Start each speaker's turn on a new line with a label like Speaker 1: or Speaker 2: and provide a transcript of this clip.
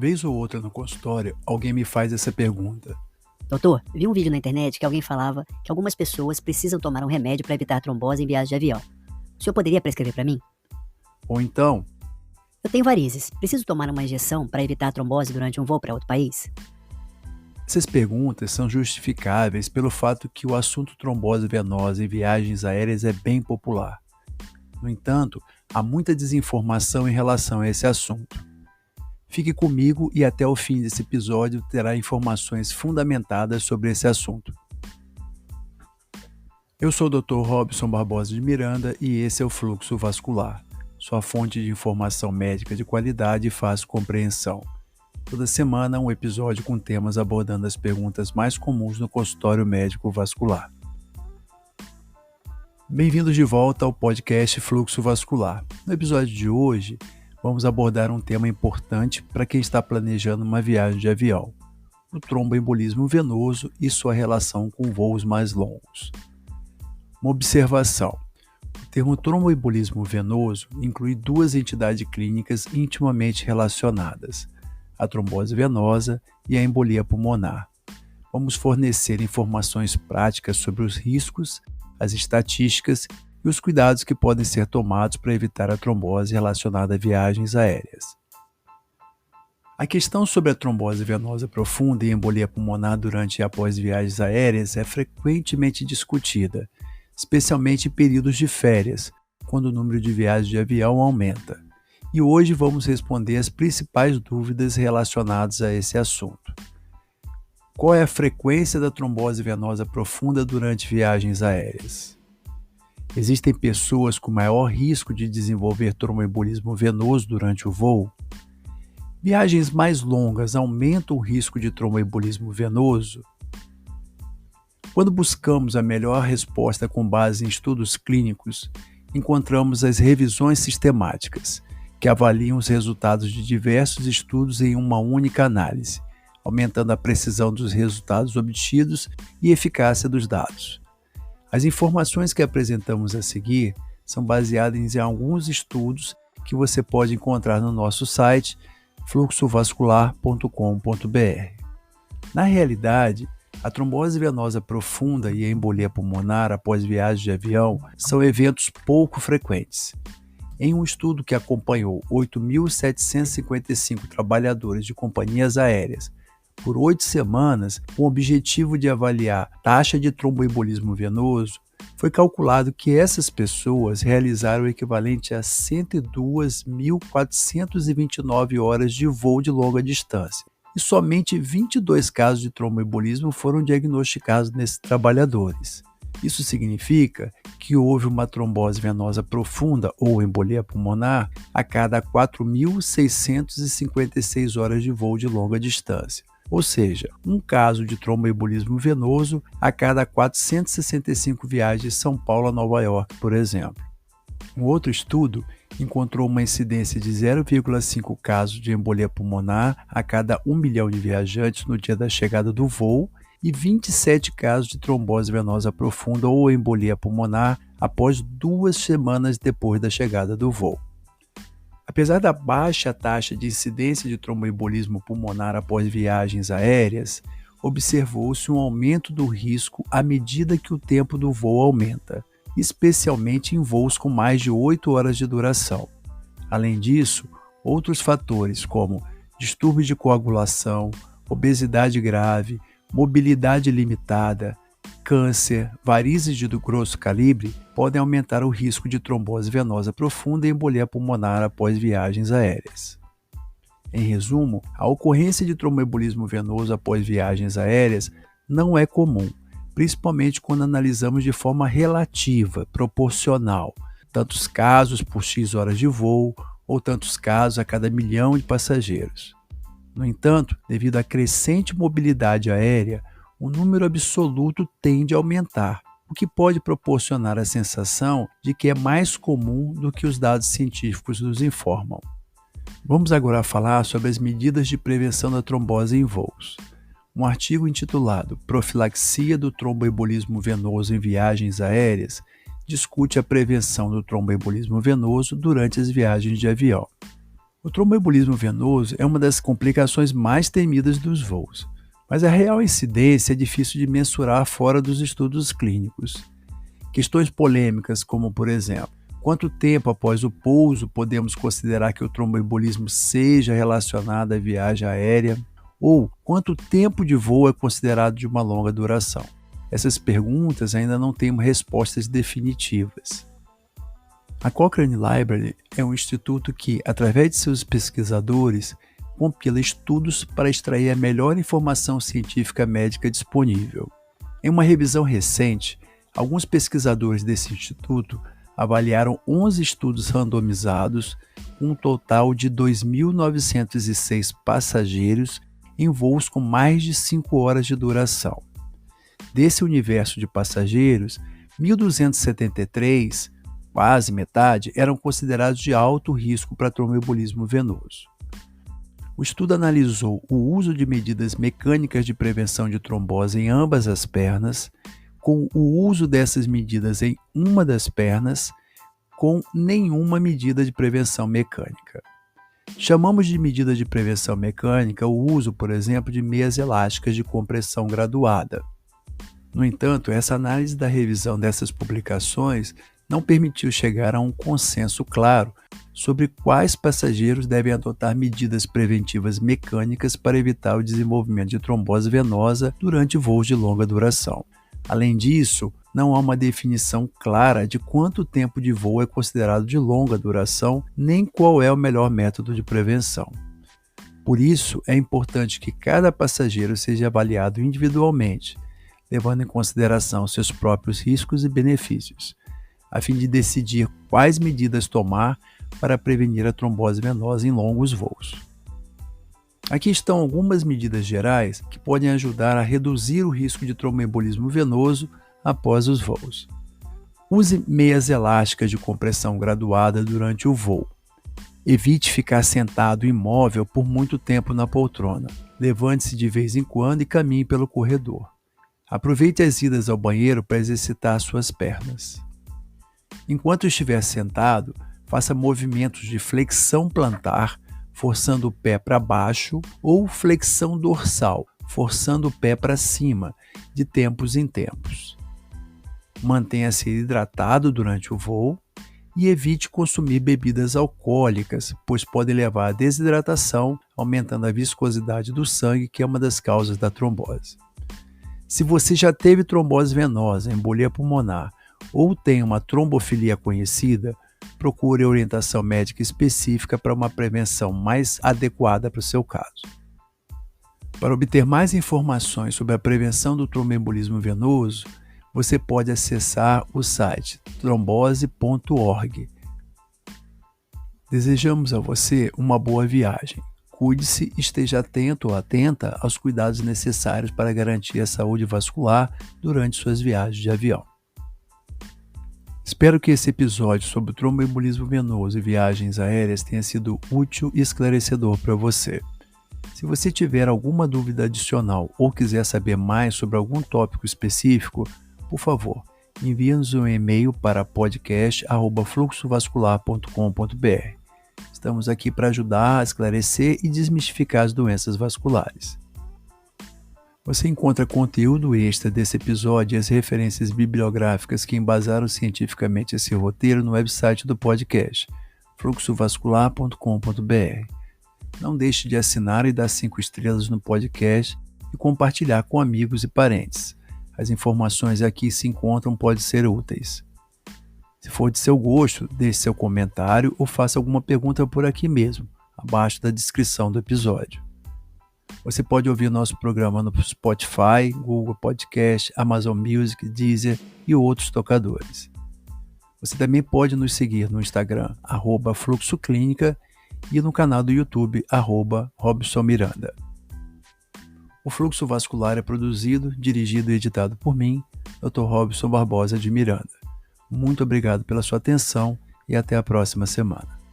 Speaker 1: Vez ou outra no consultório, alguém me faz essa pergunta.
Speaker 2: Doutor, vi um vídeo na internet que alguém falava que algumas pessoas precisam tomar um remédio para evitar trombose em viagem de avião. O senhor poderia prescrever para mim?
Speaker 1: Ou então,
Speaker 2: Eu tenho varizes. Preciso tomar uma injeção para evitar trombose durante um voo para outro país?
Speaker 1: essas perguntas são justificáveis pelo fato que o assunto trombose venosa em viagens aéreas é bem popular. No entanto, há muita desinformação em relação a esse assunto. Fique comigo e até o fim desse episódio terá informações fundamentadas sobre esse assunto. Eu sou o Dr. Robson Barbosa de Miranda e esse é o Fluxo Vascular, sua fonte de informação médica de qualidade e fácil compreensão. Toda semana um episódio com temas abordando as perguntas mais comuns no consultório médico vascular. Bem-vindos de volta ao podcast Fluxo Vascular. No episódio de hoje, vamos abordar um tema importante para quem está planejando uma viagem de avião: o tromboembolismo venoso e sua relação com voos mais longos. Uma observação: o termo tromboembolismo venoso inclui duas entidades clínicas intimamente relacionadas: a trombose venosa e a embolia pulmonar. Vamos fornecer informações práticas sobre os riscos, as estatísticas e os cuidados que podem ser tomados para evitar a trombose relacionada a viagens aéreas. A questão sobre a trombose venosa profunda e embolia pulmonar durante e após viagens aéreas é frequentemente discutida, especialmente em períodos de férias, quando o número de viagens de avião aumenta. E hoje vamos responder as principais dúvidas relacionadas a esse assunto. Qual é a frequência da trombose venosa profunda durante viagens aéreas? Existem pessoas com maior risco de desenvolver tromboembolismo venoso durante o voo? Viagens mais longas aumentam o risco de tromboembolismo venoso? Quando buscamos a melhor resposta com base em estudos clínicos, encontramos as revisões sistemáticas, que avaliam os resultados de diversos estudos em uma única análise, aumentando a precisão dos resultados obtidos e eficácia dos dados. As informações que apresentamos a seguir são baseadas em alguns estudos que você pode encontrar no nosso site fluxovascular.com.br. Na realidade, a trombose venosa profunda e a embolia pulmonar após viagem de avião são eventos pouco frequentes. Em um estudo que acompanhou 8.755 trabalhadores de companhias aéreas por 8 semanas, com o objetivo de avaliar a taxa de tromboembolismo venoso, foi calculado que essas pessoas realizaram o equivalente a 102.429 horas de voo de longa distância, e somente 22 casos de tromboembolismo foram diagnosticados nesses trabalhadores. Isso significa que houve uma trombose venosa profunda ou embolia pulmonar a cada 4.656 horas de voo de longa distância, ou seja, um caso de tromboembolismo venoso a cada 465 viagens de São Paulo a Nova York, por exemplo. Um outro estudo encontrou uma incidência de 0,5 casos de embolia pulmonar a cada 1 milhão de viajantes no dia da chegada do voo e 27 casos de trombose venosa profunda ou embolia pulmonar após 2 semanas depois da chegada do voo. Apesar da baixa taxa de incidência de tromboembolismo pulmonar após viagens aéreas, observou-se um aumento do risco à medida que o tempo do voo aumenta, especialmente em voos com mais de 8 horas de duração. Além disso, outros fatores como distúrbio de coagulação, obesidade grave, mobilidade limitada, câncer, varizes de grosso calibre podem aumentar o risco de trombose venosa profunda e embolia pulmonar após viagens aéreas. Em resumo, a ocorrência de tromboembolismo venoso após viagens aéreas não é comum, principalmente quando analisamos de forma relativa, proporcional, tantos casos por X horas de voo ou tantos casos a cada milhão de passageiros. No entanto, devido à crescente mobilidade aérea, o número absoluto tende a aumentar, o que pode proporcionar a sensação de que é mais comum do que os dados científicos nos informam. Vamos agora falar sobre as medidas de prevenção da trombose em voos. Um artigo intitulado Profilaxia do tromboembolismo venoso em viagens aéreas discute a prevenção do tromboembolismo venoso durante as viagens de avião. O tromboembolismo venoso é uma das complicações mais temidas dos voos, mas a real incidência é difícil de mensurar fora dos estudos clínicos. Questões polêmicas como, por exemplo, quanto tempo após o pouso podemos considerar que o tromboembolismo seja relacionado à viagem aérea, ou quanto tempo de voo é considerado de uma longa duração. Essas perguntas ainda não têm respostas definitivas. A Cochrane Library é um instituto que, através de seus pesquisadores, compila estudos para extrair a melhor informação científica médica disponível. Em uma revisão recente, alguns pesquisadores desse instituto avaliaram 11 estudos randomizados com um total de 2.906 passageiros em voos com mais de 5 horas de duração. Desse universo de passageiros, 1.273, quase metade, eram considerados de alto risco para tromboembolismo venoso. O estudo analisou o uso de medidas mecânicas de prevenção de trombose em ambas as pernas, com o uso dessas medidas em uma das pernas, com nenhuma medida de prevenção mecânica. Chamamos de medida de prevenção mecânica o uso, por exemplo, de meias elásticas de compressão graduada. No entanto, essa análise da revisão dessas publicações não permitiu chegar a um consenso claro sobre quais passageiros devem adotar medidas preventivas mecânicas para evitar o desenvolvimento de trombose venosa durante voos de longa duração. Além disso, não há uma definição clara de quanto tempo de voo é considerado de longa duração, nem qual é o melhor método de prevenção. Por isso, é importante que cada passageiro seja avaliado individualmente, levando em consideração seus próprios riscos e benefícios, a fim de decidir quais medidas tomar para prevenir a trombose venosa em longos voos. Aqui estão algumas medidas gerais que podem ajudar a reduzir o risco de tromboembolismo venoso após os voos. Use meias elásticas de compressão graduada durante o voo. Evite ficar sentado imóvel por muito tempo na poltrona. Levante-se de vez em quando e caminhe pelo corredor. Aproveite as idas ao banheiro para exercitar suas pernas. Enquanto estiver sentado, faça movimentos de flexão plantar, forçando o pé para baixo, ou flexão dorsal, forçando o pé para cima, de tempos em tempos. Mantenha-se hidratado durante o voo e evite consumir bebidas alcoólicas, pois podem levar à desidratação, aumentando a viscosidade do sangue, que é uma das causas da trombose. Se você já teve trombose venosa, embolia pulmonar ou tem uma trombofilia conhecida, procure orientação médica específica para uma prevenção mais adequada para o seu caso. Para obter mais informações sobre a prevenção do tromboembolismo venoso, você pode acessar o site trombose.org. Desejamos a você uma boa viagem. Cuide-se e esteja atento ou atenta aos cuidados necessários para garantir a saúde vascular durante suas viagens de avião. Espero que esse episódio sobre o tromboembolismo venoso e viagens aéreas tenha sido útil e esclarecedor para você. Se você tiver alguma dúvida adicional ou quiser saber mais sobre algum tópico específico, por favor, envie-nos um e-mail para podcast@fluxovascular.com.br. Estamos aqui para ajudar a esclarecer e desmistificar as doenças vasculares. Você encontra conteúdo extra desse episódio e as referências bibliográficas que embasaram cientificamente esse roteiro no website do podcast, fluxovascular.com.br. Não deixe de assinar e dar 5 estrelas no podcast e compartilhar com amigos e parentes. As informações aqui se encontram podem ser úteis. Se for de seu gosto, deixe seu comentário ou faça alguma pergunta por aqui mesmo, abaixo da descrição do episódio. Você pode ouvir nosso programa no Spotify, Google Podcast, Amazon Music, Deezer e outros tocadores. Você também pode nos seguir no Instagram, @fluxoclínica, e no canal do YouTube, @Robson Miranda. O Fluxo Vascular é produzido, dirigido e editado por mim, Dr. Robson Barbosa de Miranda. Muito obrigado pela sua atenção e até a próxima semana.